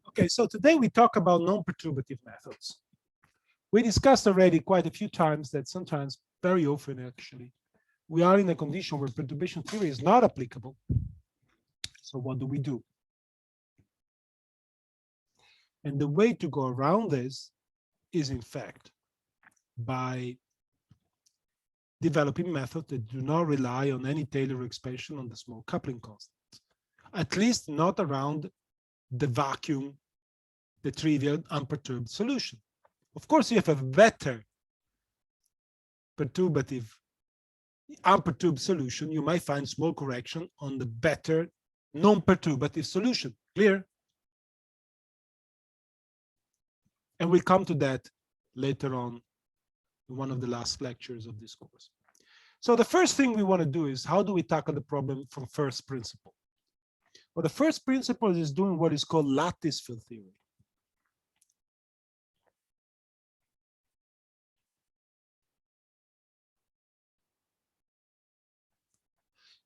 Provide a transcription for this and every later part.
Okay, so today we talk about non-perturbative methods. We discussed already quite a few times that sometimes, very often actually, we are in a condition where perturbation theory is not applicable. So what do we do? And the way to go around this is, in fact, by developing methods that do not rely on any Taylor expansion on the small coupling constant, at least not around the vacuum, the trivial unperturbed solution. Of course, if you have a better perturbative unperturbed solution, you might find small correction on the better non-perturbative solution. Clear? And we'll come to that later on in one of the last lectures of this course. So the first thing we want to do is, how do we tackle the problem from first principle? Well, the first principle is doing what is called lattice field theory.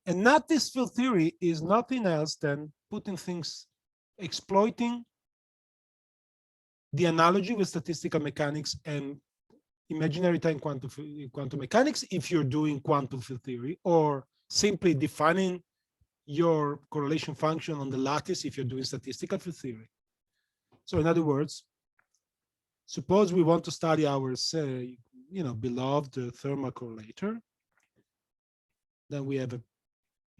And lattice field theory is nothing else than putting things, exploiting the analogy with statistical mechanics and imaginary time quantum mechanics if you're doing quantum field theory, or simply defining your correlation function on the lattice if you're doing statistical field theory. So in other words, suppose we want to study our, beloved thermal correlator. Then we have a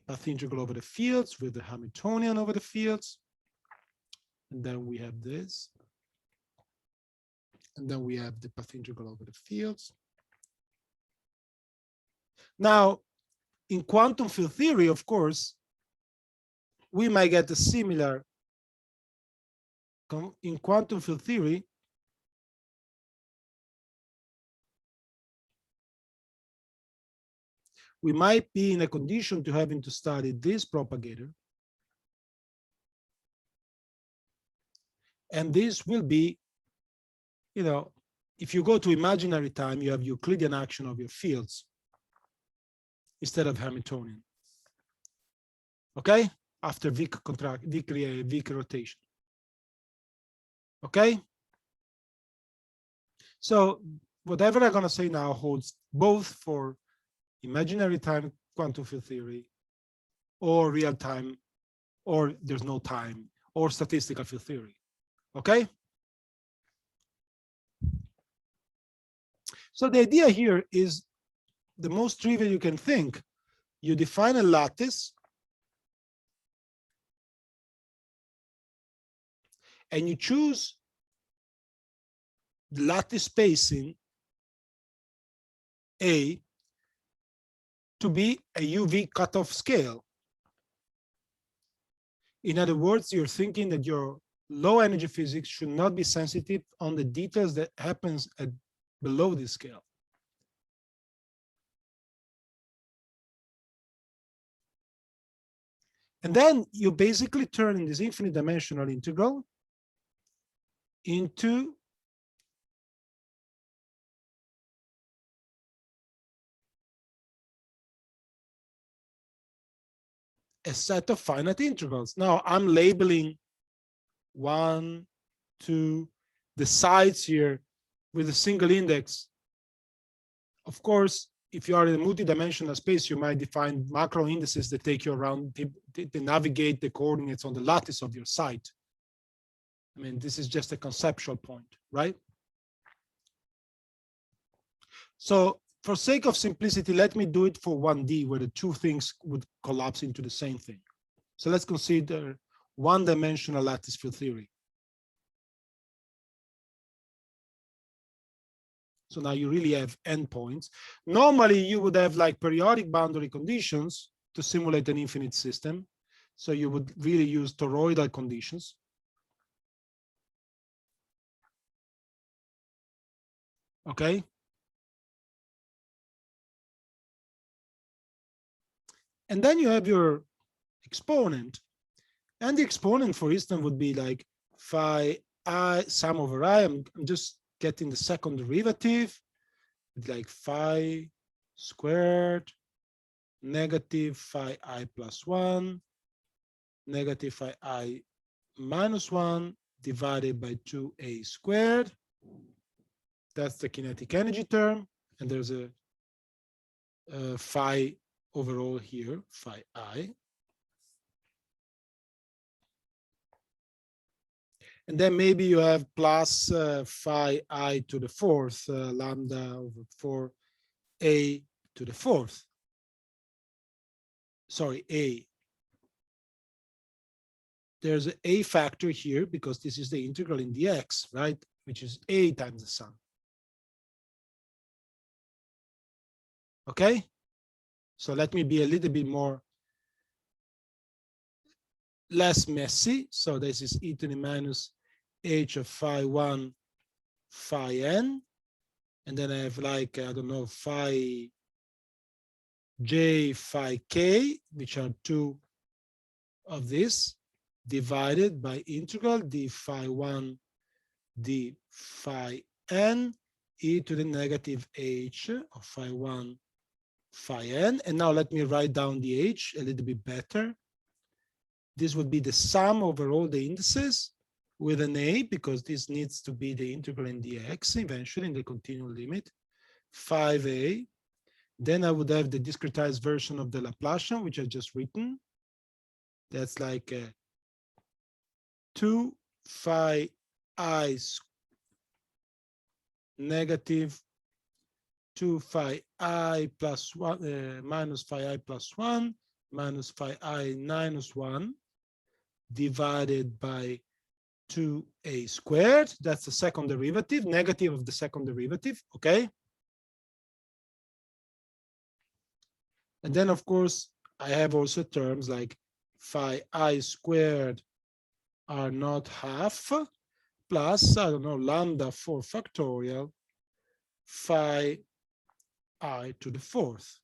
path integral over the fields with the Hamiltonian over the fields. And then we have this. And then we have the path integral over the fields. Now, in quantum field theory, of course, we might get a similar, in quantum field theory, we might be in a condition to having to study this propagator. And this will be, if you go to imaginary time, you have Euclidean action of your fields instead of Hamiltonian. Okay? After Wick rotation. Okay? So whatever I'm going to say now holds both for imaginary time quantum field theory, or real time, or there's no time, or statistical field theory. Okay? So the idea here is the most trivial you can think. You define a lattice, and you choose the lattice spacing A to be a UV cutoff scale. In other words, you're thinking that your low energy physics should not be sensitive on the details that happens at below this scale. And then you basically turn this infinite dimensional integral into a set of finite integrals. Now I'm labeling 1, 2, the sides here with a single index. Of course, if you are in a multi-dimensional space, you might define macro indices that take you around, they navigate the coordinates on the lattice of your site. I mean, this is just a conceptual point, right? So for sake of simplicity, let me do it for 1D, where the two things would collapse into the same thing. So let's consider one-dimensional lattice field theory. So now you really have endpoints. Normally, you would have like periodic boundary conditions to simulate an infinite system. So you would really use toroidal conditions. Okay. And then you have your exponent. And the exponent, for instance, would be like phi I sum over I. I'm just getting the second derivative, like phi squared negative phi I plus 1 negative phi I minus 1 divided by 2a squared. That's the kinetic energy term. And there's a phi overall here, phi I. And then maybe you have plus phi I to the fourth, lambda over 4a to the fourth. Sorry, a. There's a factor here because this is the integral in the x, right? Which is a times the sum. Okay? So let me be a little bit less messy. So this is e to the minus h of phi 1 phi n. And then I have like, I don't know, phi j phi k, which are two of this, divided by integral d phi 1 d phi n e to the negative h of phi 1 phi n. And now let me write down the h a little bit better. This would be the sum over all the indices with an a, because this needs to be the integral in the x eventually in the continual limit, 5a. Then I would have the discretized version of the Laplacian, which I just written. That's like 2 phi I negative 2 phi I plus 1 minus phi I plus 1 minus phi I minus 1 divided by 2a squared. That's the second derivative, negative of the second derivative, okay? And then, of course, I have also terms like phi I squared are not half, plus, I don't know, lambda 4 factorial phi I to the fourth.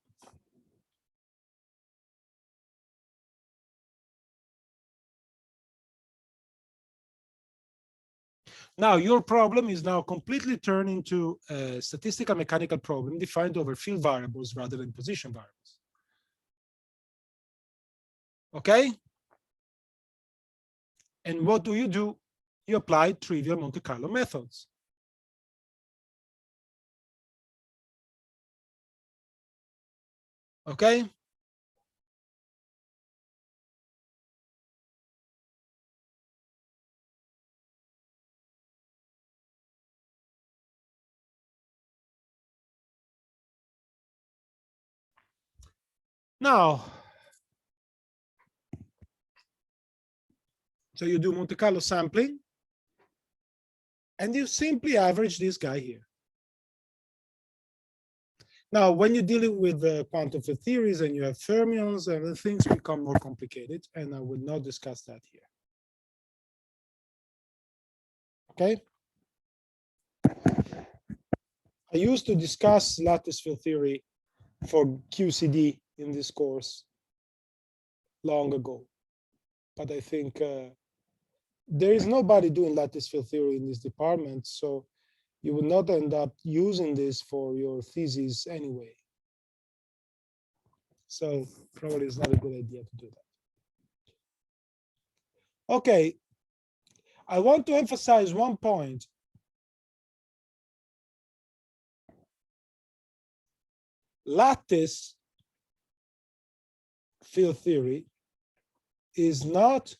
Now, your problem is now completely turned into a statistical mechanical problem defined over field variables rather than position variables. Okay? And what do? You apply trivial Monte Carlo methods. Okay? Now, so you do Monte Carlo sampling, and you simply average this guy here. Now, when you're dealing with quantum field theories and you have fermions, and things become more complicated, and I will not discuss that here. Okay? I used to discuss lattice field theory for QCD in this course long ago, but I think there is nobody doing lattice field theory in this department, so you would not end up using this for your thesis anyway. So probably it's not a good idea to do that. Okay, I want to emphasize one point. Lattice field theory is not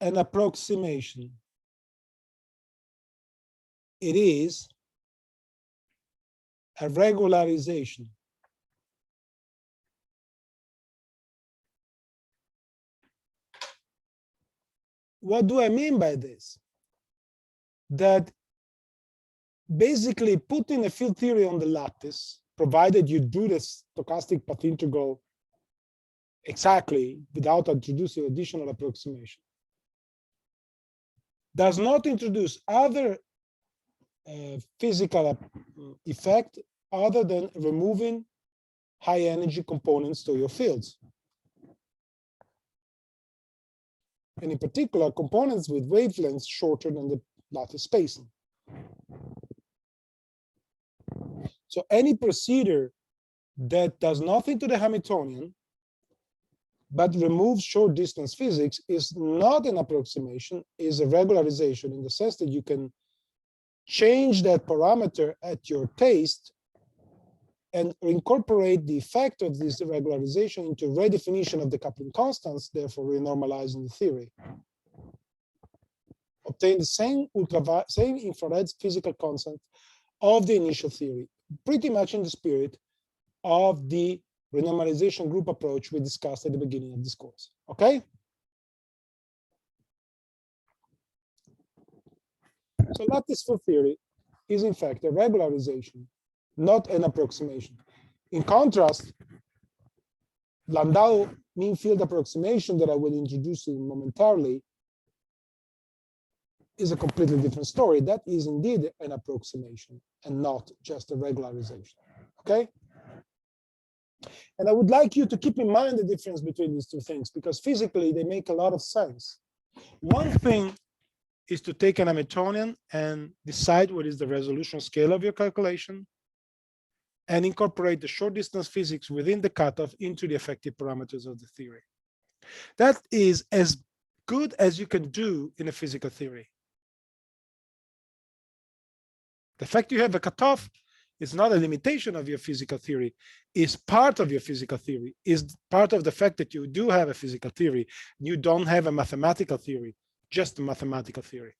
an approximation. It is a regularization. What do I mean by this? That basically putting a field theory on the lattice, provided you do the stochastic path integral exactly without introducing additional approximation, does not introduce other physical effect other than removing high energy components to your fields. And in particular, components with wavelengths shorter than the lattice spacing. So any procedure that does nothing to the Hamiltonian but removes short distance physics is not an approximation, is a regularization in the sense that you can change that parameter at your taste and incorporate the effect of this regularization into redefinition of the coupling constants, therefore renormalizing the theory. Obtain the same infrared physical constant of the initial theory, pretty much in the spirit of the renormalization group approach we discussed at the beginning of this course. Okay? So lattice field theory is in fact a regularization, not an approximation. In contrast, Landau mean field approximation that I will introduce you momentarily is a completely different story. That is indeed an approximation and not just a regularization. Okay? And I would like you to keep in mind the difference between these two things, because physically they make a lot of sense. One thing is to take an Hamiltonian and decide what is the resolution scale of your calculation and incorporate the short distance physics within the cutoff into the effective parameters of the theory. That is as good as you can do in a physical theory. The fact you have a cutoff is not a limitation of your physical theory, is part of your physical theory, is part of the fact that you do have a physical theory. You don't have a mathematical theory, just a mathematical theory.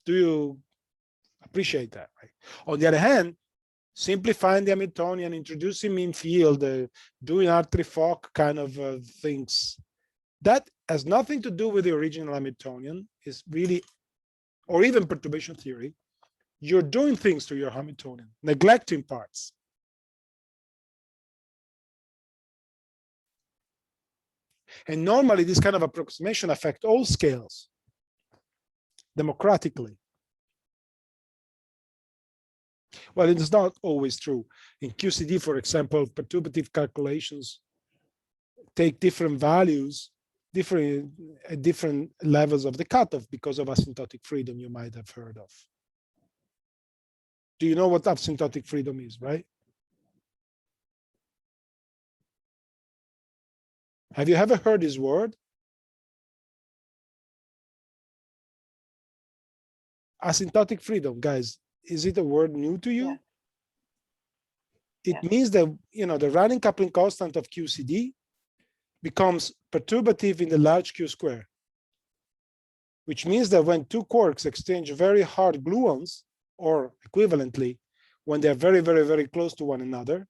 Do you appreciate that? Right? On the other hand, simplifying the Hamiltonian, introducing mean field, doing Hartree-Fock kind of things, that has nothing to do with the original Hamiltonian, is really, or even perturbation theory. You're doing things to your Hamiltonian, neglecting parts. And normally this kind of approximation affects all scales democratically. Well, it is not always true. In QCD, for example, perturbative calculations take different values, different levels of the cutoff because of asymptotic freedom you might have heard of. Do you know what asymptotic freedom is, right? Have you ever heard this word? Asymptotic freedom, guys, is it a word new to you? Yeah. It means that, you know, the running coupling constant of QCD becomes perturbative in the large Q square, which means that when two quarks exchange very hard gluons, or equivalently, when they're very, very, very close to one another,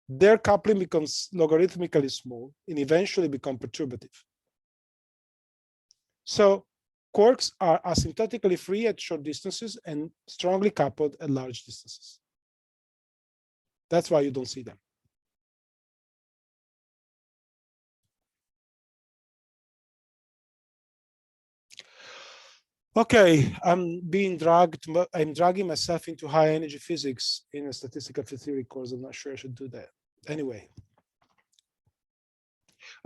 their coupling becomes logarithmically small and eventually become perturbative. So quarks are asymptotically free at short distances and strongly coupled at large distances. That's why you don't see them. Okay, I'm dragging myself into high energy physics in a statistical field theory course. I'm not sure I should do that. Anyway.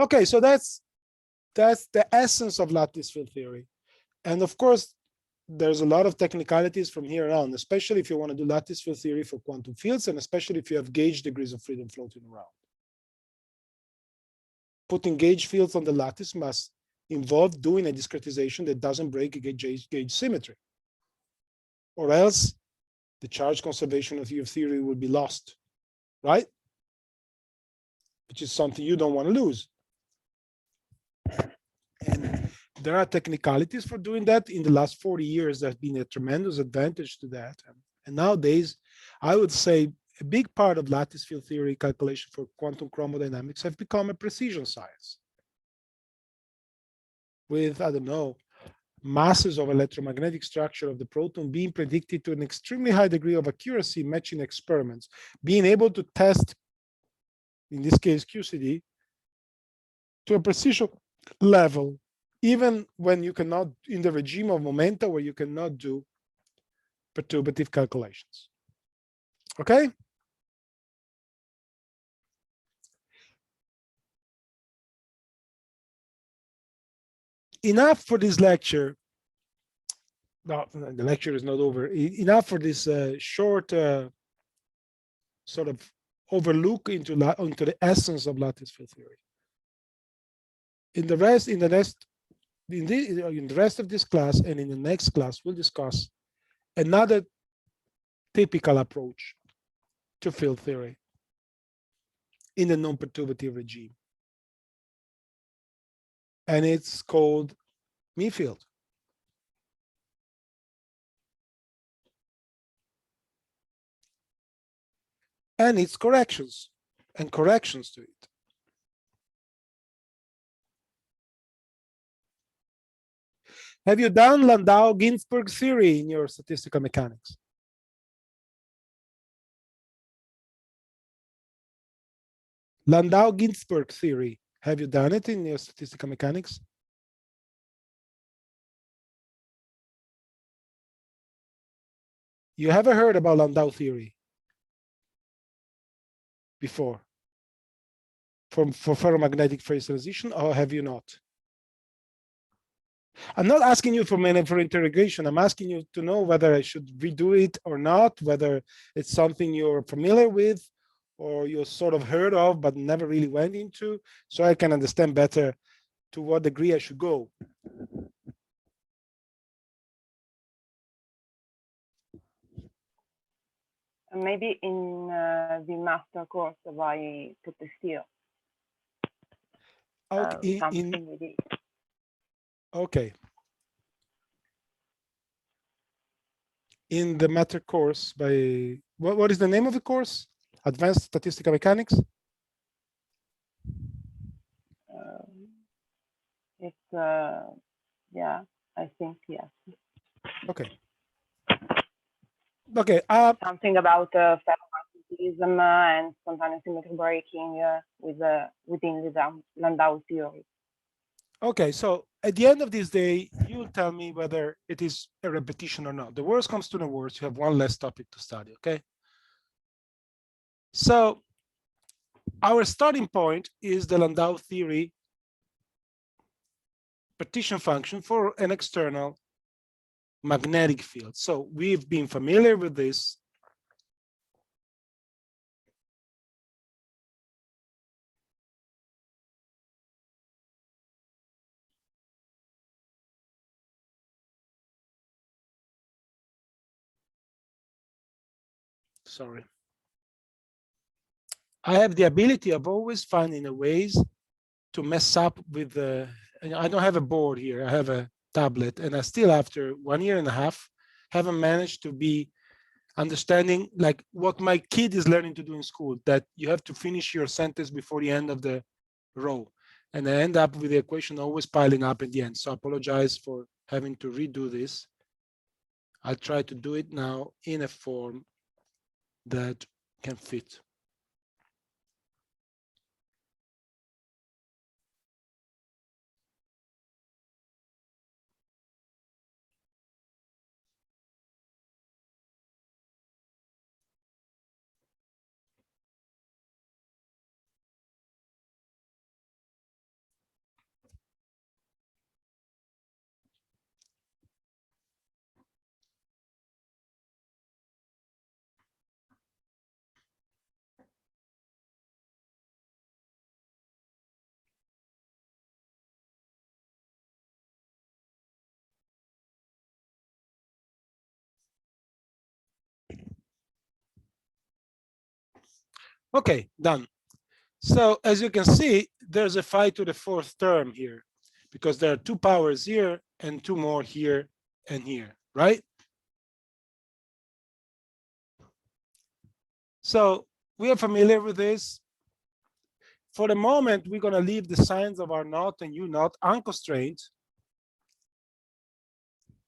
Okay, so that's the essence of lattice field theory. And of course, there's a lot of technicalities from here on, especially if you want to do lattice field theory for quantum fields, and especially if you have gauge degrees of freedom floating around. Putting gauge fields on the lattice must involve doing a discretization that doesn't break a gauge symmetry, or else the charge conservation of your theory will be lost, right? Which is something you don't want to lose. And there are technicalities for doing that. In the last 40 years, there's been a tremendous advantage to that. And nowadays, I would say a big part of lattice field theory calculation for quantum chromodynamics have become a precision science. With, I don't know, masses of electromagnetic structure of the proton being predicted to an extremely high degree of accuracy, matching experiments, being able to test, in this case, QCD, to a precision level, even when you cannot, in the regime of momenta where you cannot do perturbative calculations. Okay? Enough for this lecture. No, the lecture is not over. Enough for this short sort of overlook into the essence of lattice field theory. In the rest of this class and in the next class, we'll discuss another typical approach to field theory in the non-perturbative regime. And it's called Mie field. And its corrections to it. Have you done Landau-Ginzburg theory in your statistical mechanics? Landau-Ginzburg theory, have you done it in your statistical mechanics? You haven't heard about Landau theory before for ferromagnetic phase transition, or have you not? I'm not asking you for interrogation. I'm asking you to know whether I should redo it or not, whether it's something you're familiar with or you sort of heard of but never really went into, so I can understand better to what degree I should go. Maybe in the master course I put this here. Okay. Something with it. Okay. In the matter course by what is the name of the course? Advanced Statistical Mechanics? It's yeah, I think yes. Okay. Okay. Something about ferromagnetism and spontaneous symmetric breaking within the Landau theory. Okay, so at the end of this day, you'll tell me whether it is a repetition or not. The worst comes to the worst, you have one less topic to study, okay? So our starting point is the Landau theory partition function for an external magnetic field. So we've been familiar with this. Sorry. I have the ability of always finding a ways to mess up with the, I don't have a board here, I have a tablet, and I still, after 1.5 years, haven't managed to be understanding like what my kid is learning to do in school, that you have to finish your sentence before the end of the row. And I end up with the equation always piling up at the end. So I apologize for having to redo this. I'll try to do it now in a form that can fit. Okay, done. So as you can see, there's a 5 to the 4th term here because there are 2 powers here and 2 more here and here, right? So we are familiar with this. For the moment, we're going to leave the signs of R naught and U naught unconstrained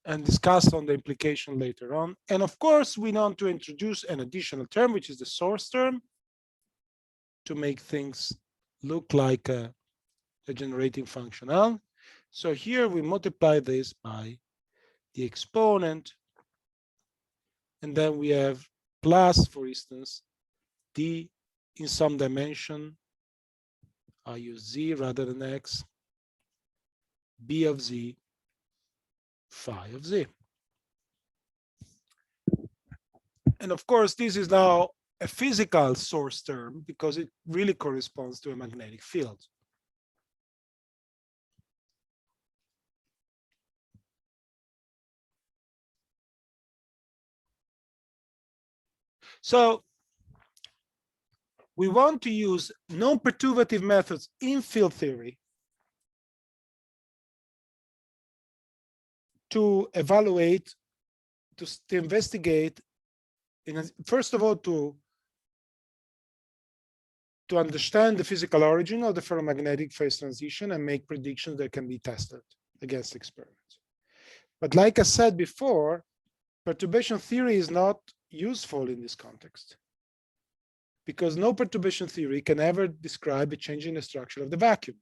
and discuss on the implication later on. And of course, we want to introduce an additional term, which is the source term, to make things look like a generating functional. So here we multiply this by the exponent, and then we have plus, for instance, d in some dimension. I use z rather than x, b of z, phi of z. And of course, this is now a physical source term because it really corresponds to a magnetic field. So we want to use non-perturbative methods in field theory to evaluate, to investigate, first of all, to understand the physical origin of the ferromagnetic phase transition and make predictions that can be tested against experiments. But like I said before, perturbation theory is not useful in this context because no perturbation theory can ever describe a change in the structure of the vacuum.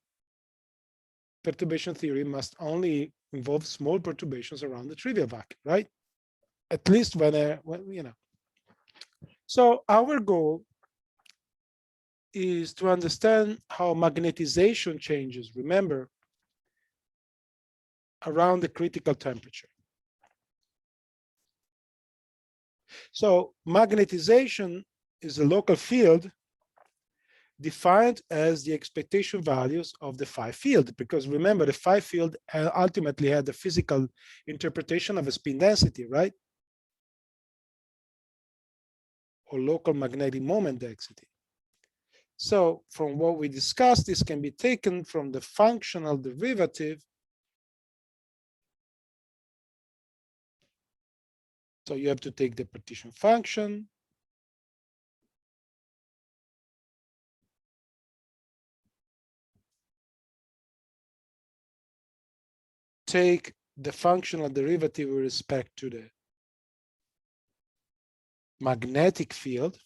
Perturbation theory must only involve small perturbations around the trivial vacuum, right? At least when you know. So our goal is to understand how magnetization changes, remember, around the critical temperature. So magnetization is a local field defined as the expectation values of the phi field, because remember the phi field ultimately had the physical interpretation of a spin density, right? Or local magnetic moment density. So from what we discussed, this can be taken from the functional derivative. So you have to take the partition function, take the functional derivative with respect to the magnetic field,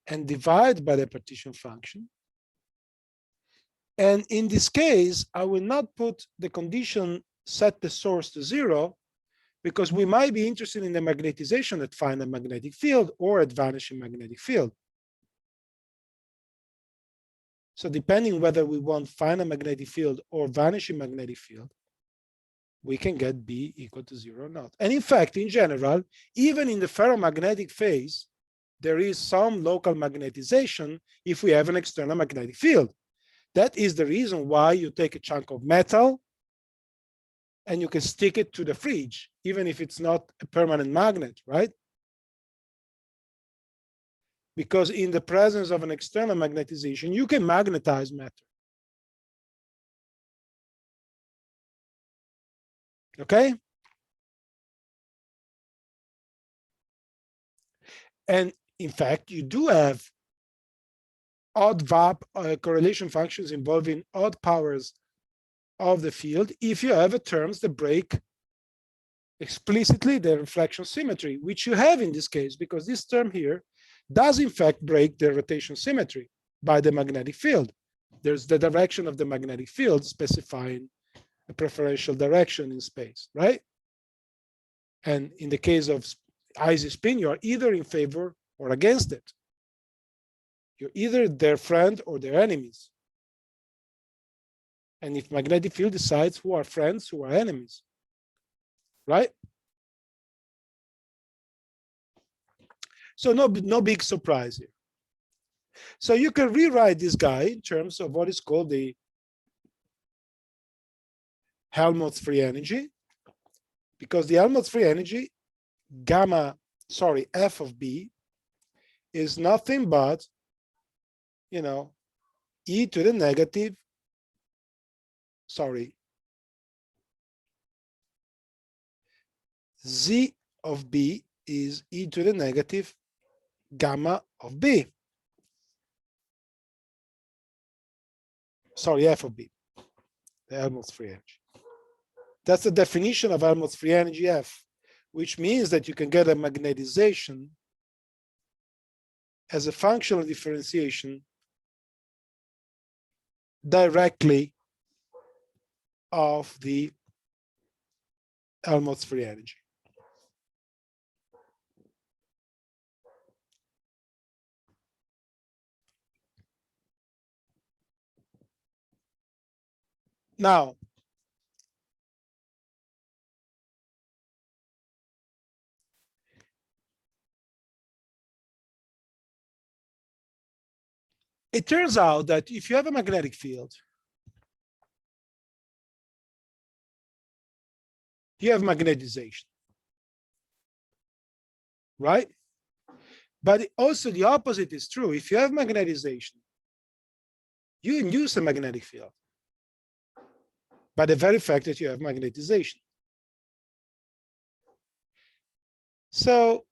and divide by the partition function. And in this case, I will not put the condition set the source to 0, because we might be interested in the magnetization at finite magnetic field or at vanishing magnetic field. So depending whether we want finite magnetic field or vanishing magnetic field, we can get B equal to 0 or not. And in fact, in general, even in the ferromagnetic phase, there is some local magnetization if we have an external magnetic field. That is the reason why you take a chunk of metal and you can stick it to the fridge, even if it's not a permanent magnet, right? Because in the presence of an external magnetization, you can magnetize matter. Okay? And in fact, you do have odd VAP correlation functions involving odd powers of the field if you have terms that break explicitly the reflection symmetry, which you have in this case, because this term here does in fact break the rotation symmetry by the magnetic field. There's the direction of the magnetic field specifying a preferential direction in space, right? And in the case of icy spin, you are either in favor or against it. You're either their friend or their enemies. And if magnetic field decides who are friends, who are enemies, right? So no big surprise here. So you can rewrite this guy in terms of what is called the Helmholtz free energy, because the Helmholtz free energy, F of B, is nothing but, you know, e to the negative, Z of B is e to the negative gamma of B. F of B, the Helmholtz free energy. That's the definition of Helmholtz free energy F, which means that you can get a magnetization as a functional differentiation directly of the Helmholtz free energy. Now, It turns out that if you have a magnetic field, you have magnetization, right? But also the opposite is true. If you have magnetization, you induce a magnetic field by the very fact that you have magnetization. So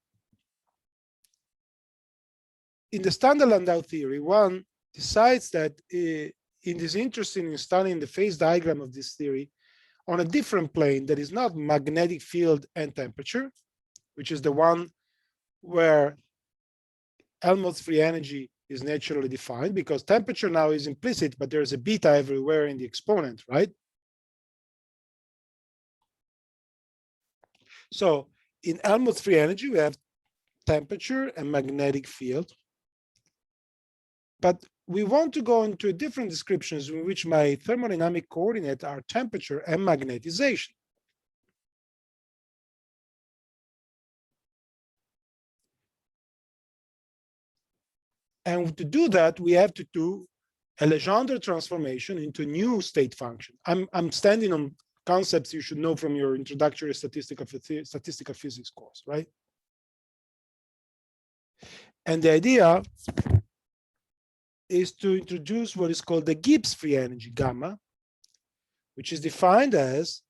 in the standard Landau theory, one decides that it is interested in studying the phase diagram of this theory on a different plane that is not magnetic field and temperature, which is the one where Helmholtz free energy is naturally defined, because temperature now is implicit, but there's a beta everywhere in the exponent, right? So in Helmholtz free energy, we have temperature and magnetic field. But we want to go into different descriptions in which my thermodynamic coordinates are temperature and magnetization. And to do that, we have to do a Legendre transformation into new state function. I'm standing on concepts you should know from your introductory statistical physics course, right? And the idea is to introduce what is called the Gibbs free energy, gamma, which is defined as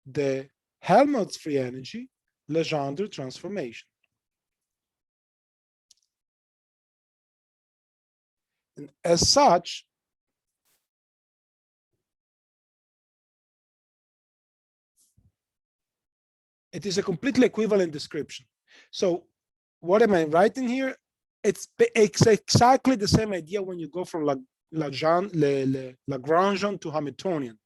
the Helmholtz free energy Legendre transformation. And as such, it is a completely equivalent description. So what am I writing here? It's exactly the same idea when you go from Lagrangian to Hamiltonian.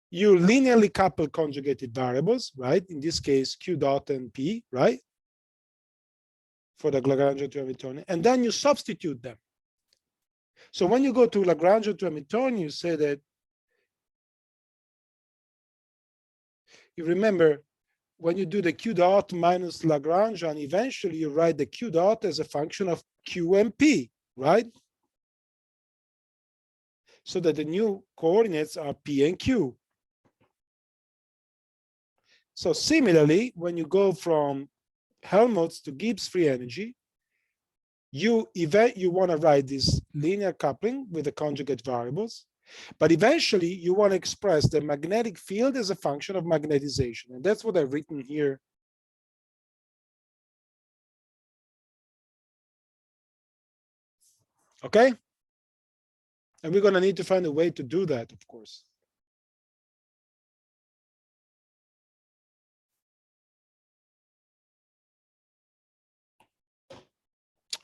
You linearly couple conjugated variables, right? In this case, Q dot and P, right? For the Lagrangian to Hamiltonian, and then you substitute them. So when you go to Lagrangian to Hamiltonian, you say that, you remember, when you do the Q dot minus Lagrangian, eventually you write the Q dot as a function of Q and P, right? So that the new coordinates are P and Q. So similarly, when you go from Helmholtz to Gibbs free energy, you want to write this linear coupling with the conjugate variables, but eventually you want to express the magnetic field as a function of magnetization. And that's what I've written here. Okay? And we're going to need to find a way to do that, of course.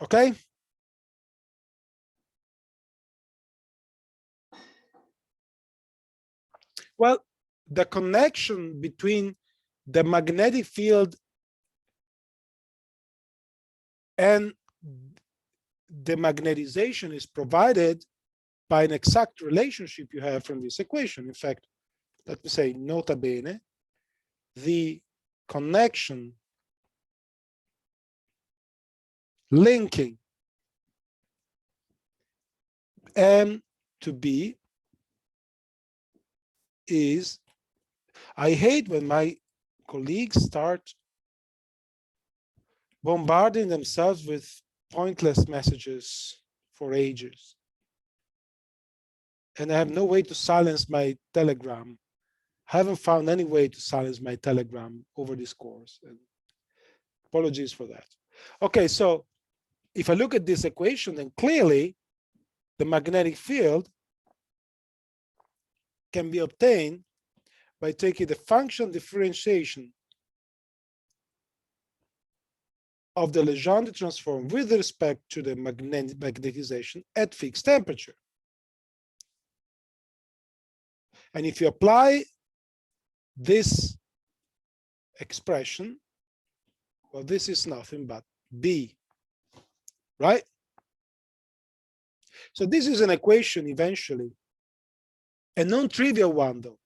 Okay? Well, the connection between the magnetic field and the magnetization is provided by an exact relationship you have from this equation. In fact, let me say, nota bene, the connection linking M to B is, I hate when my colleagues start bombarding themselves with pointless messages for ages. And I have no way to silence my Telegram. I haven't found any way to silence my Telegram over this course. And apologies for that. Okay, so if I look at this equation, then clearly the magnetic field can be obtained by taking the function differentiation of the Legendre transform with respect to the magnetization at fixed temperature. And if you apply this expression, well, this is nothing but B, right? So this is an equation eventually, a non-trivial one though.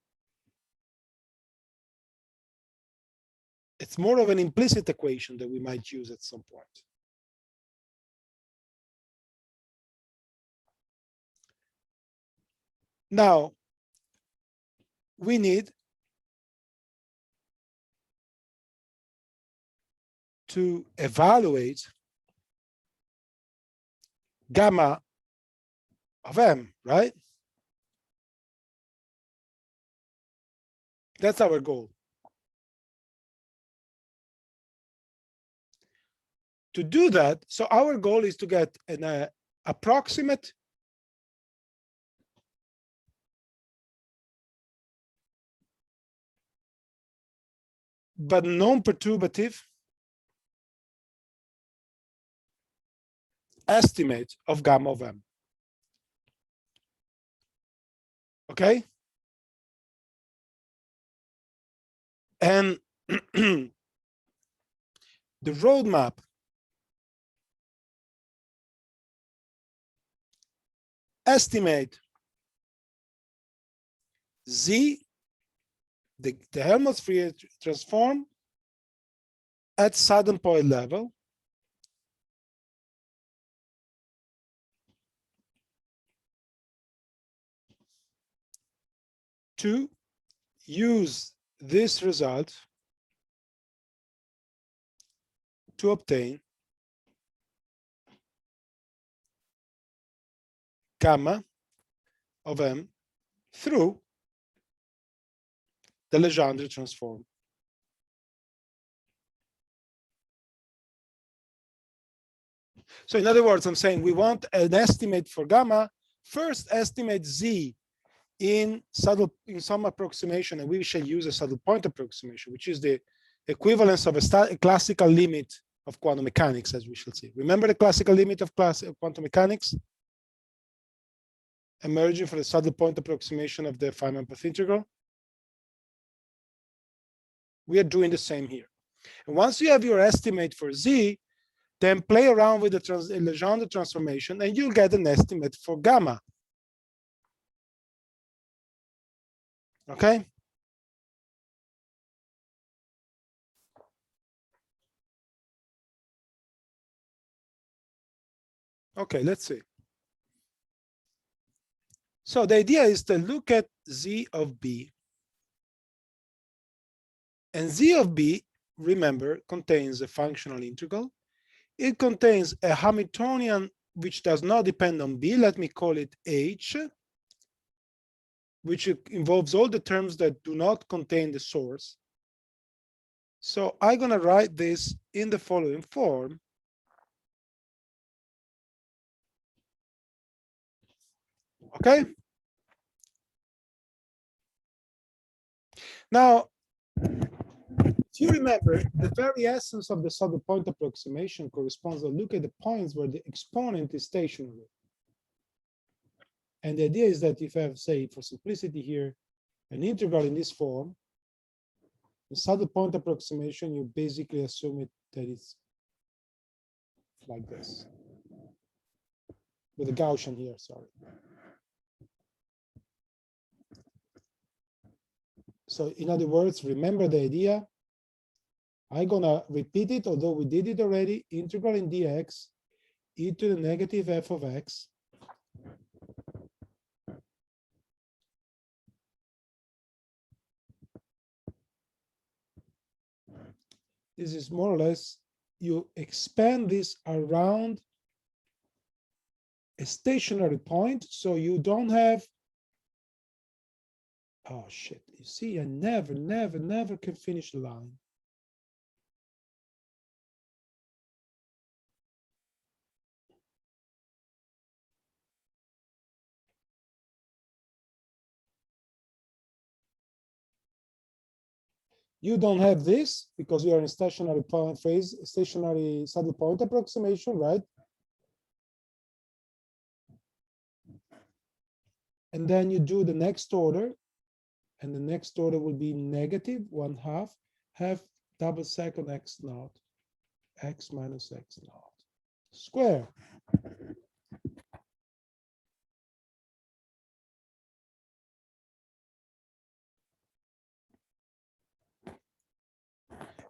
It's more of an implicit equation that we might use at some point. Now, we need to evaluate gamma of m, right? That's our goal. To do that, so our goal is to get an approximate but non-perturbative estimate of gamma of m. Okay? And the roadmap estimate z, the Helmholtz-Fourier transform at saddle point level to use this result to obtain gamma of m through the Legendre transform. So in other words, I'm saying we want an estimate for gamma. First, estimate z in some approximation, and we shall use a saddle point approximation, which is the equivalence of a classical limit of quantum mechanics, as we shall see. Remember the classical limit of quantum mechanics emerging from the saddle point approximation of the Feynman path integral? We are doing the same here. And once you have your estimate for z, then play around with the Legendre transformation, and you'll get an estimate for gamma. Okay? Okay, let's see. So the idea is to look at z of b. And z of b, remember, contains a functional integral. It contains a Hamiltonian which does not depend on b. Let me call it h, which involves all the terms that do not contain the source. So I'm going to write this in the following form. Okay? Now, if you remember, the very essence of the saddle point approximation corresponds to look at the points where the exponent is stationary. And the idea is that if I have, say, for simplicity here, an integral in this form, the saddle point approximation, you basically assume it that it's like this. With a Gaussian here, sorry. So in other words, remember the idea. I'm gonna repeat it, although we did it already. Integral in dx e to the negative f of x this is more or less, you expand this around a stationary point, so you don't have, oh shit, you see, I never can finish the line. You don't have this because you are in stationary point phase, stationary saddle point approximation, right? And then you do the next order, and the next order will be negative 1/2 half double second x naught, x minus x naught square.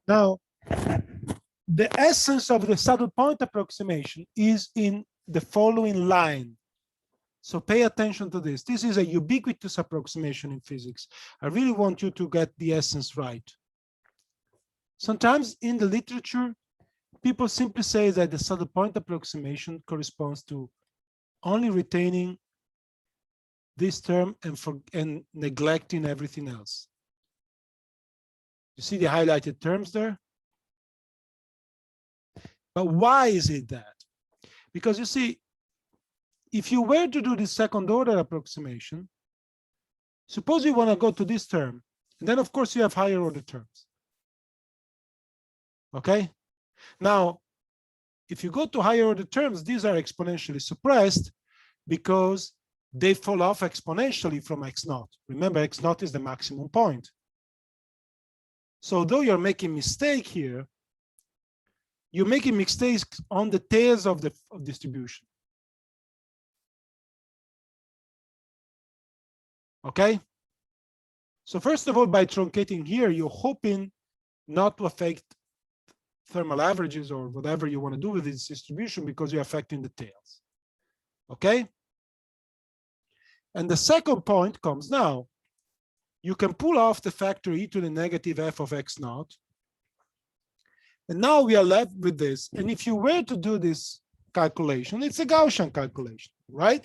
Now, the essence of the saddle point approximation is in the following line. So pay attention to this. This is a ubiquitous approximation in physics. I really want you to get the essence right. Sometimes in the literature, people simply say that the saddle point approximation corresponds to only retaining this term and neglecting everything else. You see the highlighted terms there? But why is it that? Because you see, if you were to do the second order approximation, suppose you want to go to this term, and then of course you have higher order terms. Okay? Now, if you go to higher order terms, these are exponentially suppressed because they fall off exponentially from x naught. Remember, x naught is the maximum point. So though you're making mistake here, you're making mistakes on the tails of the distribution. Okay? So first of all, by truncating here, you're hoping not to affect thermal averages or whatever you want to do with this distribution because you're affecting the tails. Okay? And the second point comes now. You can pull off the factor e to the negative f of x naught. And now we are left with this. And if you were to do this calculation, it's a Gaussian calculation, right?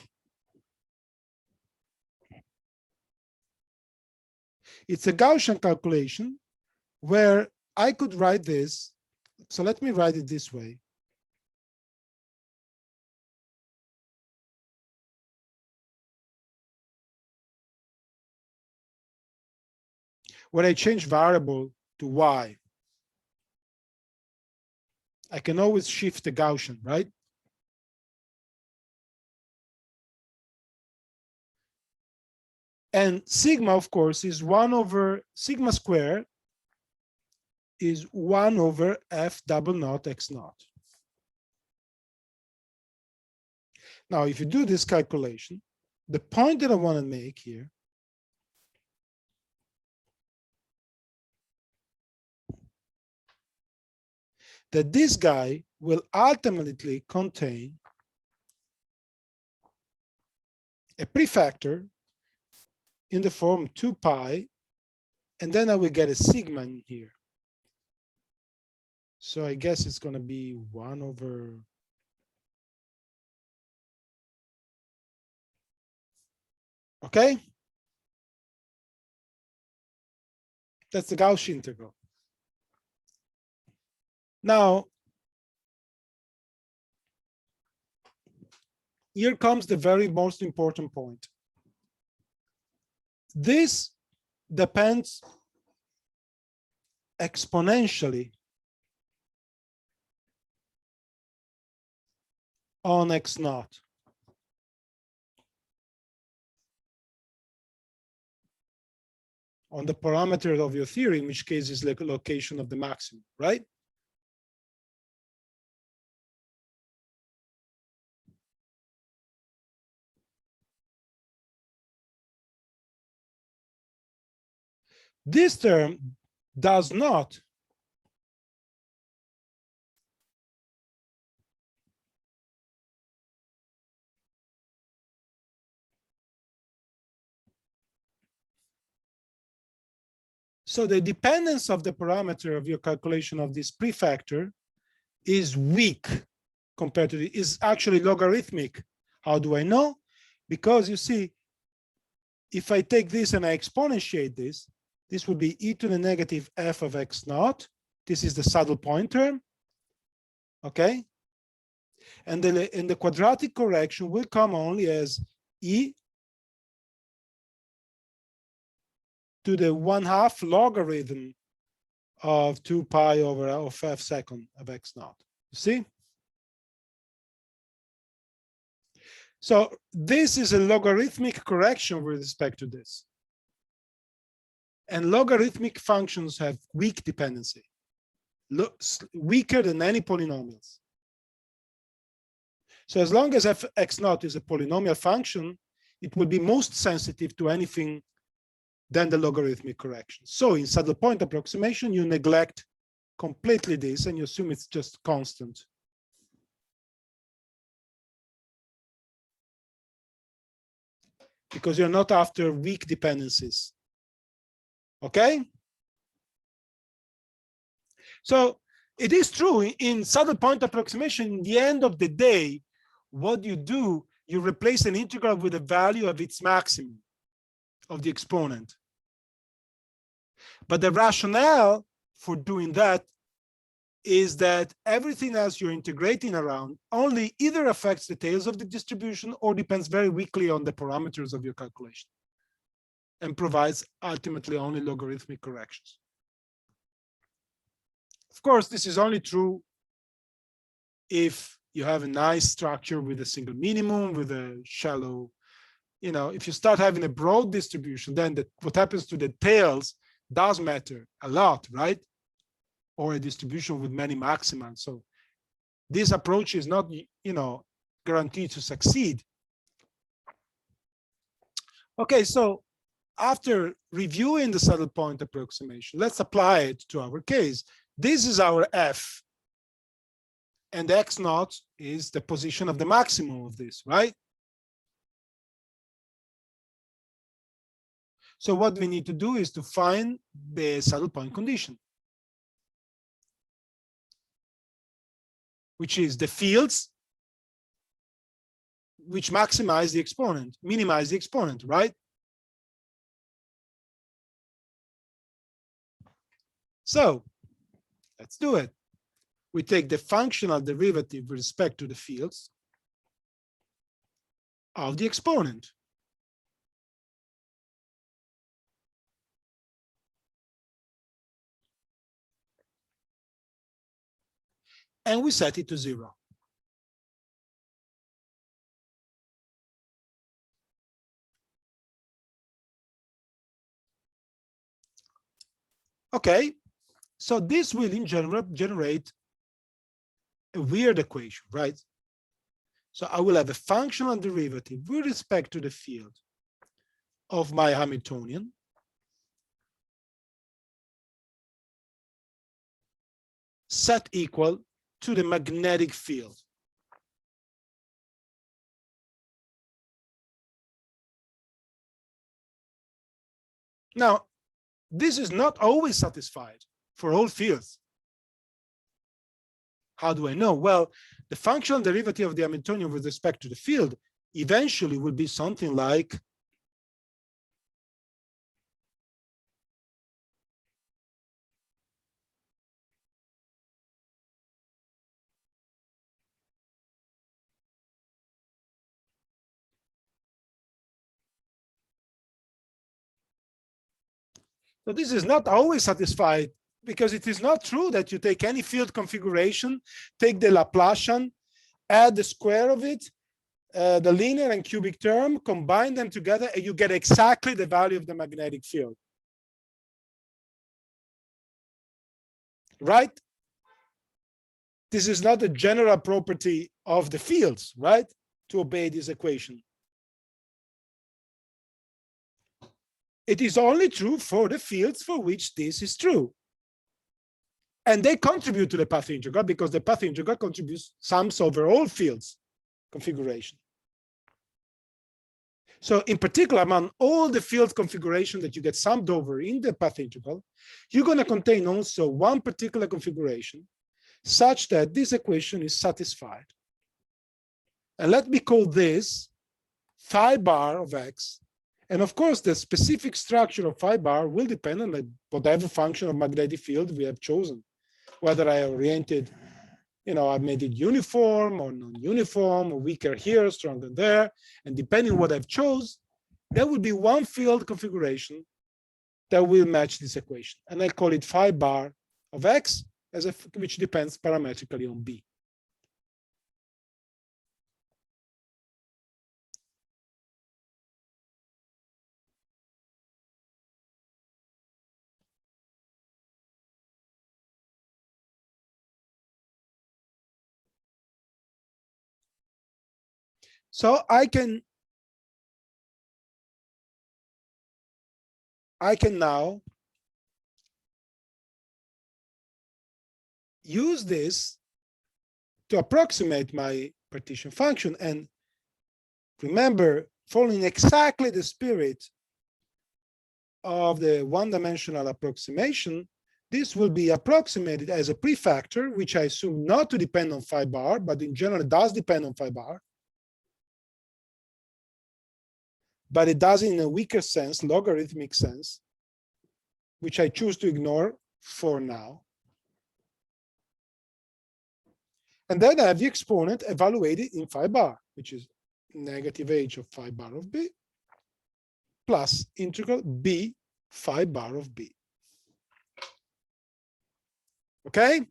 It's a Gaussian calculation where I could write this. So let me write it this way. Where I change variable to y. I can always shift the Gaussian, right? And sigma, of course, is 1 over sigma squared is 1 over f double naught x naught. Now, if you do this calculation, the point that I want to make here that this guy will ultimately contain a prefactor in the form 2 pi, and then I will get a sigma in here. So I guess it's going to be 1 over okay? That's the Gaussian integral. Now, here comes the very most important point. This depends exponentially on x naught. On the parameter of your theory, in which case is like a location of the maximum, right? This term does not so the dependence of the parameter of your calculation of this prefactor is weak compared to the, is actually logarithmic. How do I know? Because you see, if I take this and I exponentiate this, this would be e to the negative f of x naught. This is the saddle point term, okay? And the quadratic correction will come only as e to the 1/2 logarithm of 2 pi over of f second of x naught. You see? So this is a logarithmic correction with respect to this. And logarithmic functions have weak dependency, weaker than any polynomials. So as long as f x naught is a polynomial function, it will be most sensitive to anything than the logarithmic correction. So in saddle point approximation, you neglect completely this and you assume it's just constant. because you're not after weak dependencies. Okay? So it is true in saddle point approximation, in the end of the day, what you do, you replace an integral with a value of its maximum of the exponent. But the rationale for doing that is that everything else you're integrating around only either affects the tails of the distribution or depends very weakly on the parameters of your calculation and provides ultimately only logarithmic corrections. Of course, this is only true if you have a nice structure with a single minimum, with a shallow, if you start having a broad distribution, then what happens to the tails does matter a lot, right? Or a distribution with many maxima. So this approach is not, guaranteed to succeed. Okay, so after reviewing the saddle point approximation, let's apply it to our case. This is our f, and x naught is the position of the maximum of this, right? So what we need to do is to find the saddle point condition, which is the fields which maximize the exponent, minimize the exponent, right? So let's do it. We take the functional derivative with respect to the fields of the exponent. And we set it to 0. Okay, so this will in general generate a weird equation, right? So I will have a functional derivative with respect to the field of my Hamiltonian set equal to the magnetic field. Now, this is not always satisfied for all fields. How do I know? Well, the functional derivative of the Hamiltonian with respect to the field eventually will be something like so this is not always satisfied, because it is not true that you take any field configuration, take the Laplacian, add the square of it, the linear and cubic term, combine them together, and you get exactly the value of the magnetic field. Right? This is not a general property of the fields, right? To obey this equation. It is only true for the fields for which this is true. And they contribute to the path integral because the path integral contributes sums over all fields configuration. So in particular, among all the field configuration that you get summed over in the path integral, you're going to contain also one particular configuration such that this equation is satisfied. And let me call this phi bar of x. And of course, the specific structure of phi bar will depend on whatever function of magnetic field we have chosen, whether I oriented, I made it uniform or non-uniform, or weaker here, stronger there. And depending on what I've chose, there will be one field configuration that will match this equation. And I call it phi bar of x, which depends parametrically on b. So I can now use this to approximate my partition function. And remember, following exactly the spirit of the one-dimensional approximation, this will be approximated as a prefactor, which I assume not to depend on phi bar, but in general does depend on phi bar. But it does in a weaker sense, logarithmic sense, which I choose to ignore for now. And then I have the exponent evaluated in phi bar, which is negative h of phi bar of b plus integral b phi bar of b. Okay?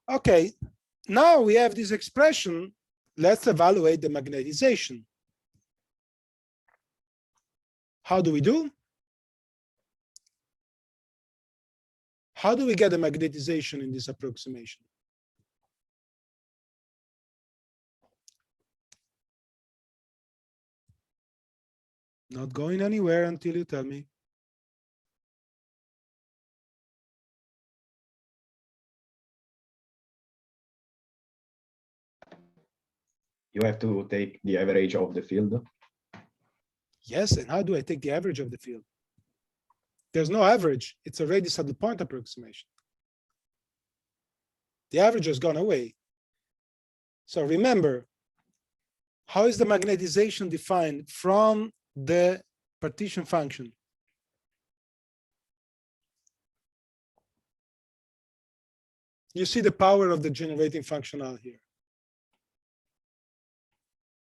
Okay, now we have this expression. Let's evaluate the magnetization. How do we do? How do we get the magnetization in this approximation? Not going anywhere until you tell me. You have to take the average of the field. Yes, and how do I take the average of the field? There's no average. It's already saddle point approximation. The average has gone away. So remember, how is the magnetization defined from the partition function? You see the power of the generating function out here.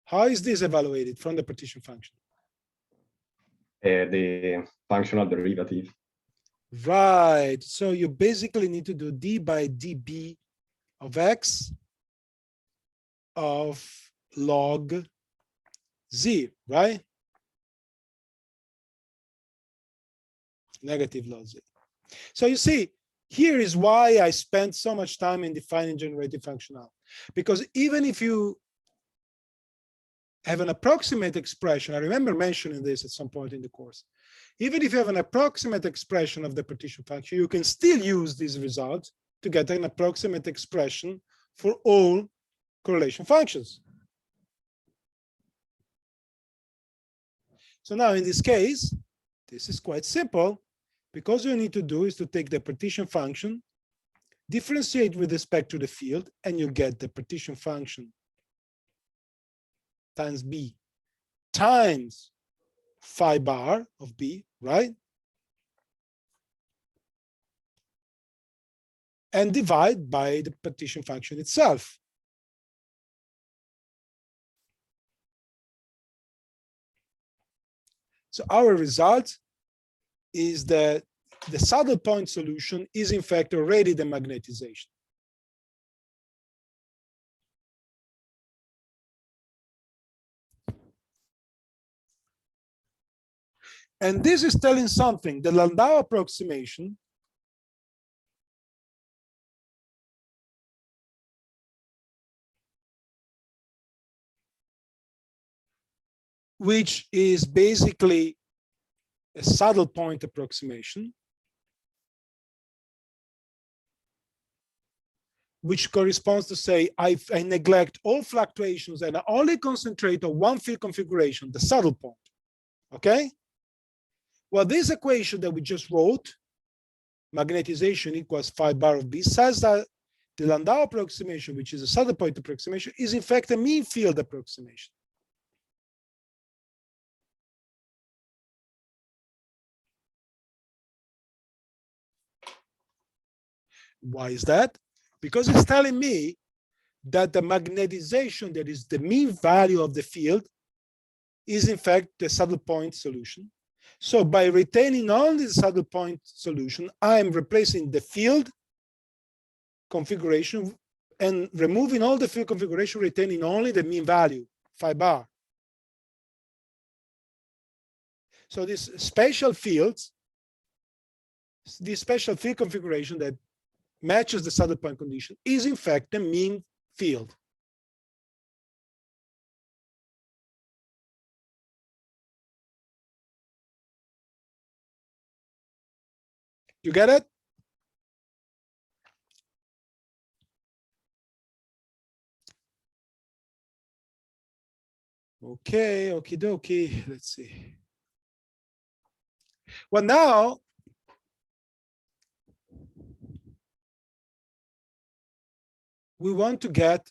How is this evaluated from the partition function? The functional derivative. Right. So you basically need to do d by db of x of log z, right? Negative log z. So you see, here is why I spent so much time in defining generative functional. Because even if you have an approximate expression, I remember mentioning this at some point in the course, even if you have an approximate expression of the partition function, you can still use these results to get an approximate expression for all correlation functions. So now in this case, this is quite simple, because you need to do is to take the partition function, differentiate with respect to the field, and you get the partition function times b times phi bar of b, right? And divide by the partition function itself. So our result is that the saddle point solution is in fact already the magnetization. And this is telling something. The Landau approximation which is basically a saddle point approximation, which corresponds to say I neglect all fluctuations and I only concentrate on one field configuration, the saddle point. Okay? Well, this equation that we just wrote, magnetization equals phi bar of b, says that the Landau approximation, which is a saddle point approximation, is in fact a mean field approximation. Why is that? Because it's telling me that the magnetization, that is the mean value of the field, is in fact the saddle point solution. So by retaining only the saddle point solution, I'm replacing the field configuration and removing all the field configuration, retaining only the mean value, phi bar. So these special fields, this special field configuration that matches the saddle point condition is in fact the mean field. You get it? Okay, okie dokie. Let's see. Well, now we want to get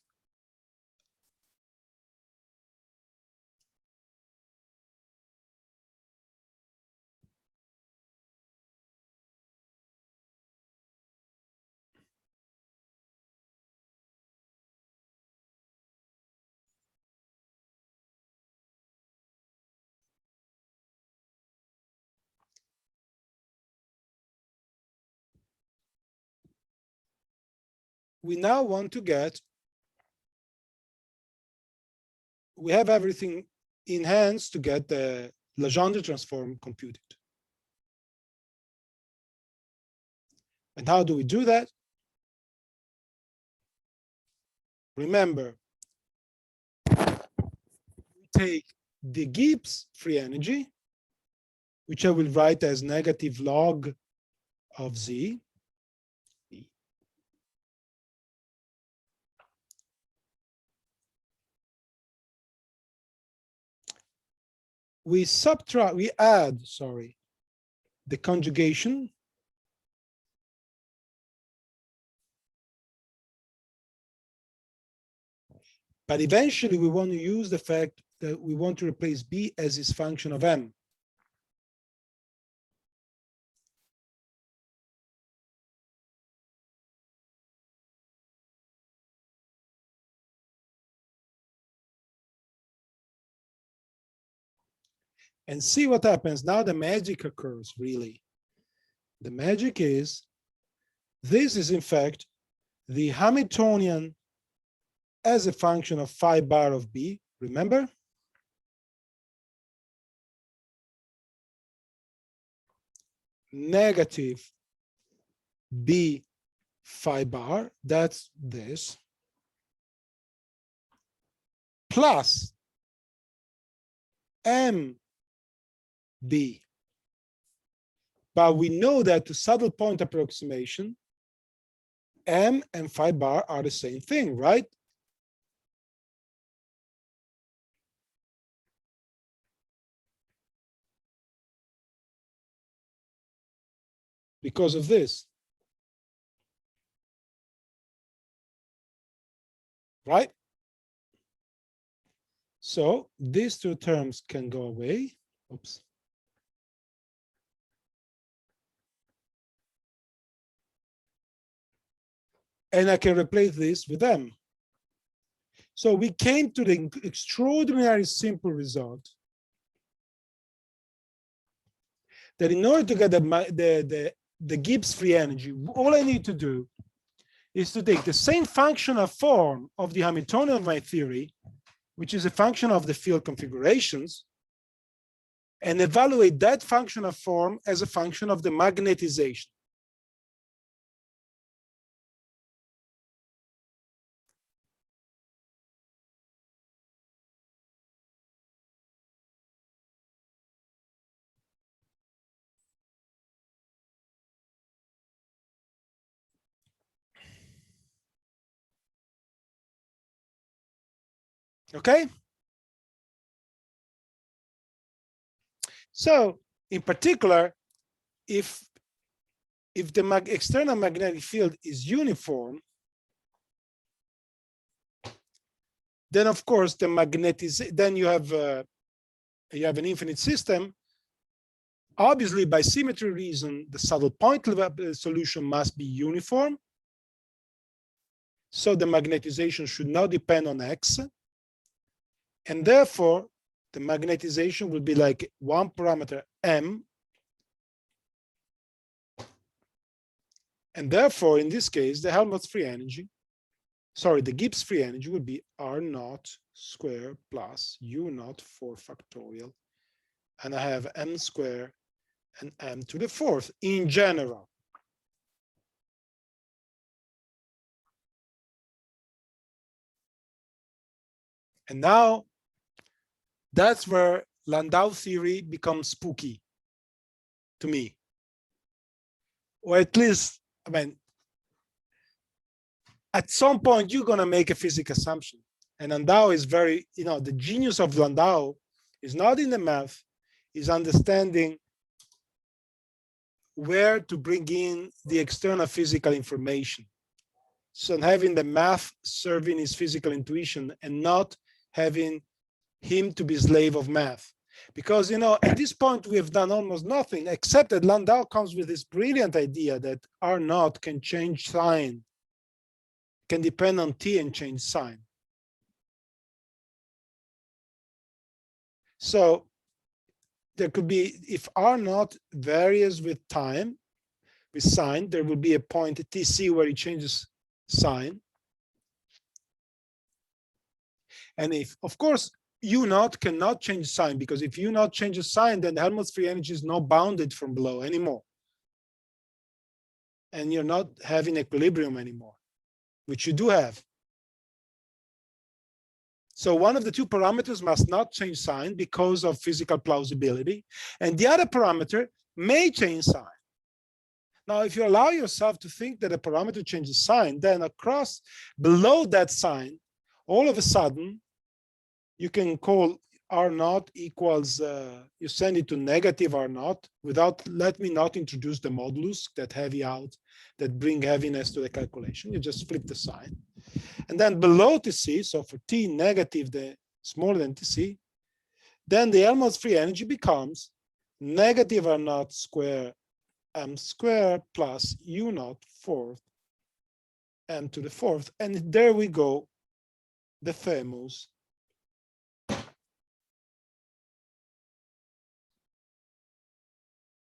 we now want to get, we have everything in hands to get the Legendre transform computed. And how do we do that? Remember, we take the Gibbs free energy, which I will write as negative log of Z. We subtract, we add, sorry, the conjugation. But eventually we want to use the fact that we want to replace B as its function of M. And see what happens. Now the magic occurs, really. The magic is, this is in fact the Hamiltonian as a function of phi bar of B, remember? Negative B phi bar, that's this, plus M B. But we know that to saddle point approximation, M and phi bar are the same thing, right? Because of this, right? So these two terms can go away. Oops. And I can replace this with M. So we came to the extraordinary simple result that in order to get the Gibbs free energy, all I need to do is to take the same functional form of the Hamiltonian of my theory, which is a function of the field configurations, and evaluate that functional form as a function of the magnetization. Okay? So in particular, if the external magnetic field is uniform, then of course the magnetization, then you have an infinite system. Obviously, by symmetry reason, the saddle point solution must be uniform. So the magnetization should not depend on X. And therefore, the magnetization will be like one parameter M. And therefore, in this case, the Helmholtz free energy, sorry, the Gibbs free energy would be R naught square plus U naught 4 factorial. And I have M square and M to the 4th in general. And now that's where Landau theory becomes spooky to me. Or at least, I mean, at some point you're going to make a physics assumption. And Landau is very, the genius of Landau is not in the math, is understanding where to bring in the external physical information. So having the math serving his physical intuition and not having him to be slave of math. Because, at this point, we have done almost nothing, except that Landau comes with this brilliant idea that R naught can change sign, can depend on T and change sign. So there could be, if R naught varies with time, with sign, there will be a point at TC where it changes sign. And if, of course, U naught cannot change sign, because if U naught changes sign, then the Helmholtz free energy is not bounded from below anymore. And you're not having equilibrium anymore, which you do have. So one of the two parameters must not change sign because of physical plausibility. And the other parameter may change sign. Now, if you allow yourself to think that a parameter changes sign, then across below that sign, all of a sudden, you can call R naught equals, you send it to negative R naught without, let me not introduce the modulus that heavy out, that bring heaviness to the calculation. You just flip the sign. And then below TC, so for T negative, the smaller than TC, then the Helmholtz free energy becomes negative R naught square M square plus U naught fourth M to the fourth. And there we go, the famous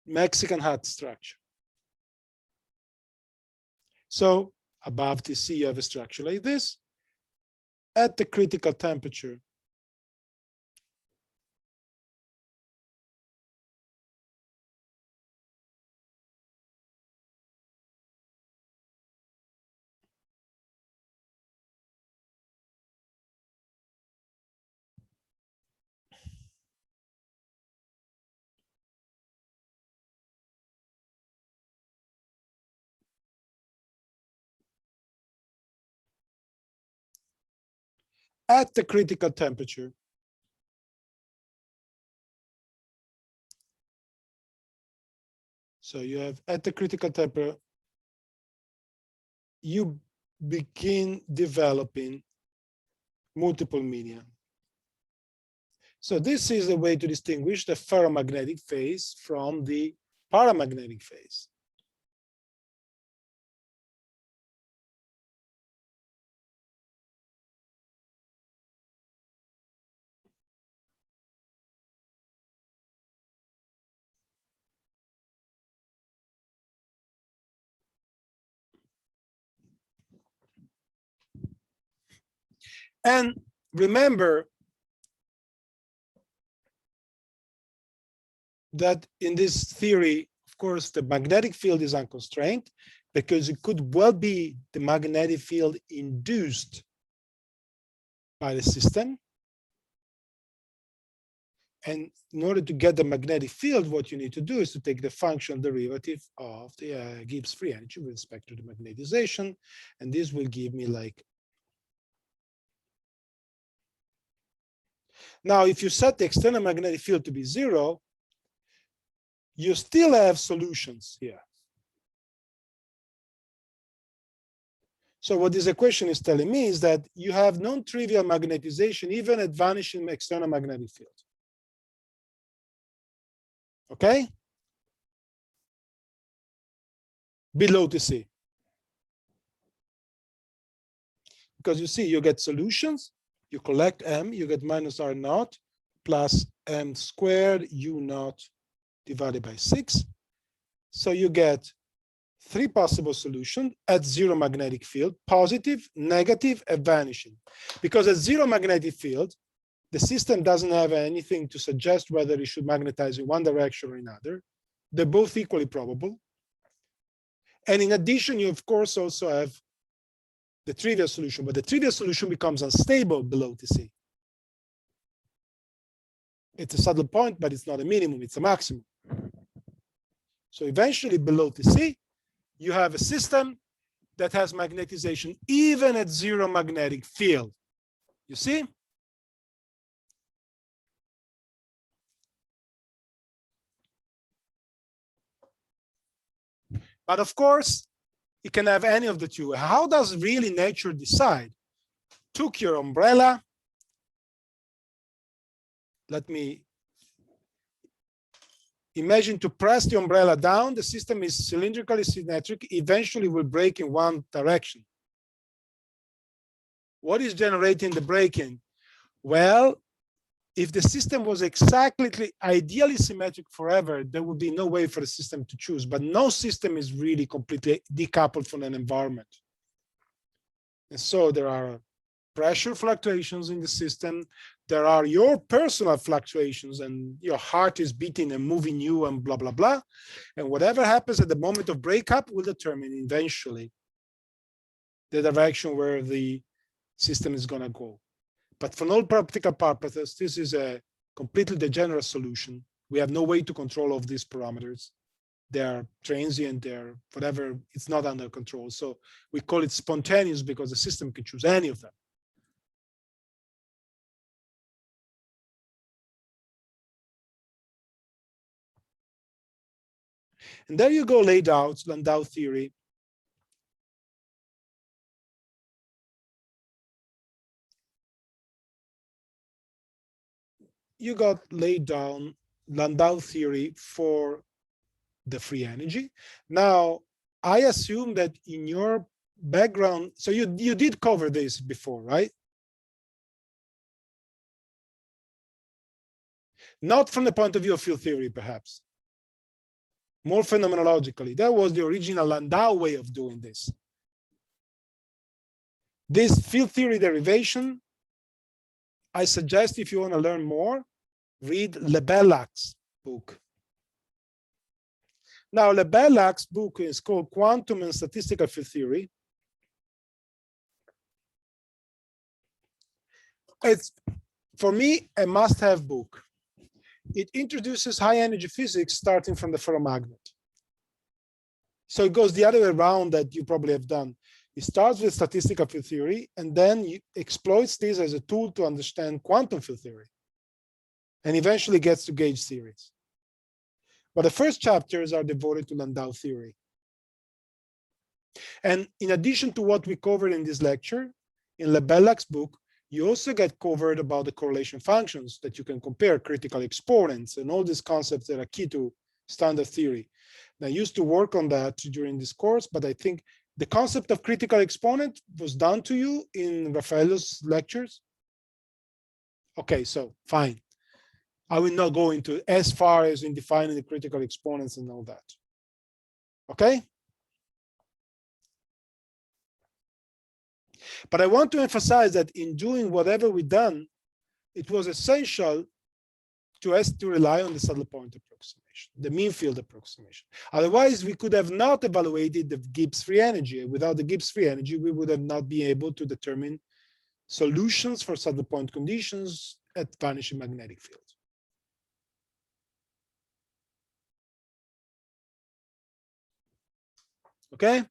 Mexican hat structure. So above TC, you have a structure like this. At the critical temperature, so you have at the critical temperature, you begin developing multiple media. So this is a way to distinguish the ferromagnetic phase from the paramagnetic phase. And remember that in this theory, of course, the magnetic field is unconstrained, because it could well be the magnetic field induced by the system. And in order to get the magnetic field, what you need to do is to take the functional derivative of the Gibbs free energy with respect to the magnetization. And this will give me like, now, if you set the external magnetic field to be 0, you still have solutions here. So what this equation is telling me is that you have non-trivial magnetization even at vanishing external magnetic field. Okay? Below TC. Because you see, you get solutions, you collect M, you get minus R naught plus M squared U naught divided by 6. So you get 3 possible solutions at 0 magnetic field: positive, negative, and vanishing. Because at 0 magnetic field, the system doesn't have anything to suggest whether it should magnetize in one direction or another. They're both equally probable. And in addition, you of course also have the trivial solution, but the trivial solution becomes unstable below TC. It's a saddle point, but it's not a minimum, it's a maximum. So eventually below TC, you have a system that has magnetization even at zero magnetic field. You see? But of course, it can have any of the two. How does really nature decide? Took your umbrella. Let me imagine to press the umbrella down. The system is cylindrically symmetric, eventually will break in one direction. What is generating the breaking? Well, if the system was exactly ideally symmetric forever, there would be no way for the system to choose. But no system is really completely decoupled from an environment. And so there are pressure fluctuations in the system. There are your personal fluctuations, and your heart is beating and moving you and blah, blah, blah. And whatever happens at the moment of breakup will determine eventually the direction where the system is going to go. But for all practical purposes, this is a completely degenerate solution. We have no way to control all of these parameters. They're transient, they're whatever, it's not under control. So we call it spontaneous because the system can choose any of them. And there you go, laid out Landau theory. You got laid down Landau theory for the free energy. Now, I assume that in your background, so you did cover this before, right? Not from the point of view of field theory, perhaps. More phenomenologically. That was the original Landau way of doing this. This field theory derivation, I suggest if you want to learn more, read Lebellac's book. Now, Lebellac's book is called Quantum and Statistical Field Theory. It's, for me, a must-have book. It introduces high-energy physics starting from the ferromagnet. So it goes the other way around that you probably have done. It starts with statistical field theory, and then you exploits this as a tool to understand quantum field theory, and eventually gets to gauge theories. But the first chapters are devoted to Landau theory. And in addition to what we covered in this lecture, in Lebellac's book, you also get covered about the correlation functions that you can compare, critical exponents, and all these concepts that are key to standard theory. And I used to work on that during this course, but I think the concept of critical exponent was done to you in Raffaello's lectures. Okay, so fine. I will not go into as far as in defining the critical exponents and all that. Okay? But I want to emphasize that in doing whatever we've done, it was essential to us to rely on the saddle point approximation, the mean field approximation. Otherwise, we could have not evaluated the Gibbs free energy. Without the Gibbs free energy, we would have not been able to determine solutions for saddle point conditions at vanishing magnetic fields. Okay?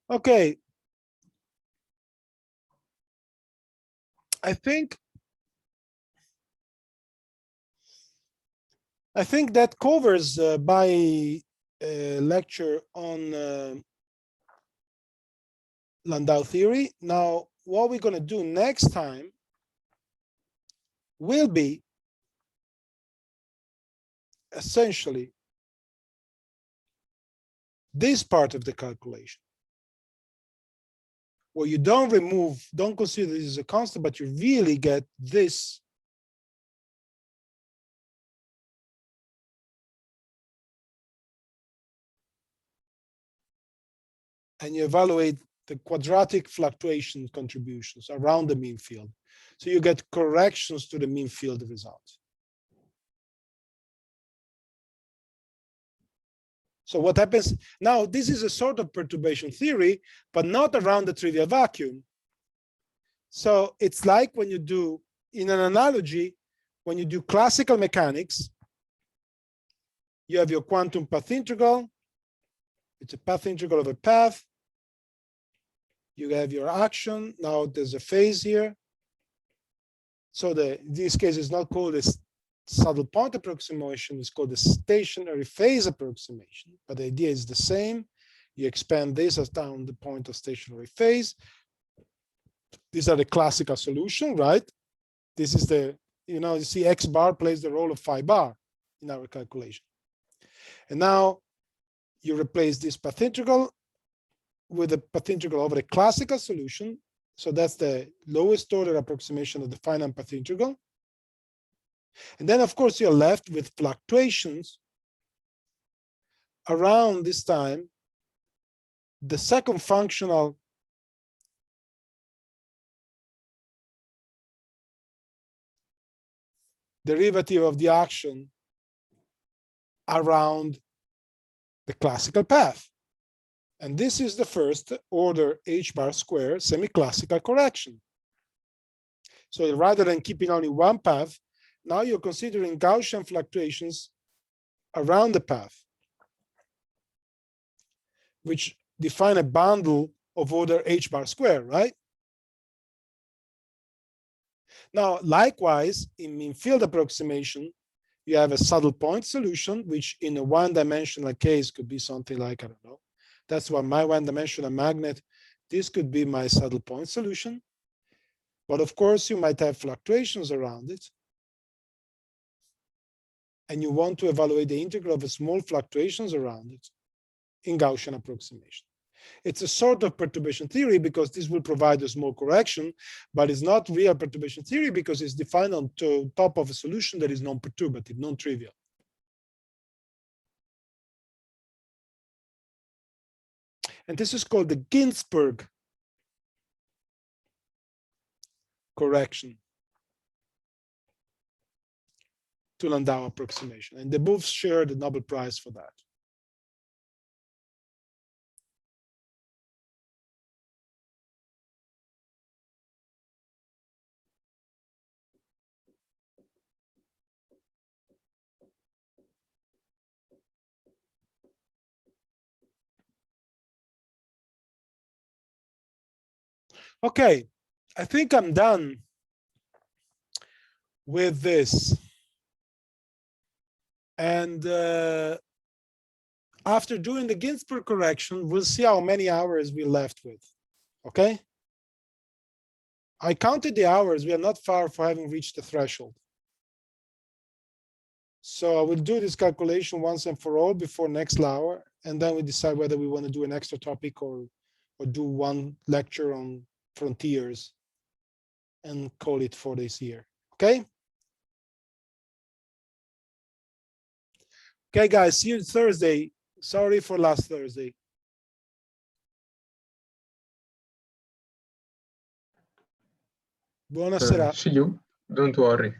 Okay. I think that covers my lecture on Landau theory. Now, what we're going to do next time will be essentially this part of the calculation, where you don't consider this as a constant, but you really get this and you evaluate the quadratic fluctuation contributions around the mean field. So you get corrections to the mean field results. So what happens now, this is a sort of perturbation theory, but not around the trivial vacuum. So it's like when you do, in an analogy, when you do classical mechanics, you have your quantum path integral. It's a path integral of a path. You have your action. Now there's a phase here. So in this case, it's not called a saddle point approximation. It's called the stationary phase approximation. But the idea is the same. You expand this as down the point of stationary phase. These are the classical solution, right? This is the, you see X bar plays the role of phi bar in our calculation. And now you replace this path integral with a path integral over a classical solution. So that's the lowest order approximation of the finite path integral. And then, of course, you're left with fluctuations around this time. The second functional derivative of the action around the classical path. And this is the first order h bar square semi-classical correction. So rather than keeping only one path, now you're considering Gaussian fluctuations around the path, which define a bundle of order h bar square, right? Now, likewise, in mean field approximation, you have a saddle point solution, which in a one-dimensional case could be something like, I don't know, that's what my one-dimensional magnet, this could be my saddle point solution. But of course, you might have fluctuations around it. And you want to evaluate the integral of the small fluctuations around it in Gaussian approximation. It's a sort of perturbation theory because this will provide a small correction, but it's not real perturbation theory because it's defined on top of a solution that is non-perturbative, non-trivial. And this is called the Ginzburg correction to Landau approximation. And they both share the Nobel Prize for that. Okay, I think I'm done with this. And after doing the Ginzburg correction, we'll see how many hours we're left with, okay? I counted the hours. We are not far from having reached the threshold. So I will do this calculation once and for all before next hour, and then we decide whether we want to do an extra topic or do one lecture on frontiers and call it for this year, okay? Okay, guys, see you Thursday. Sorry for last Thursday. Buona serata. See you. Don't worry.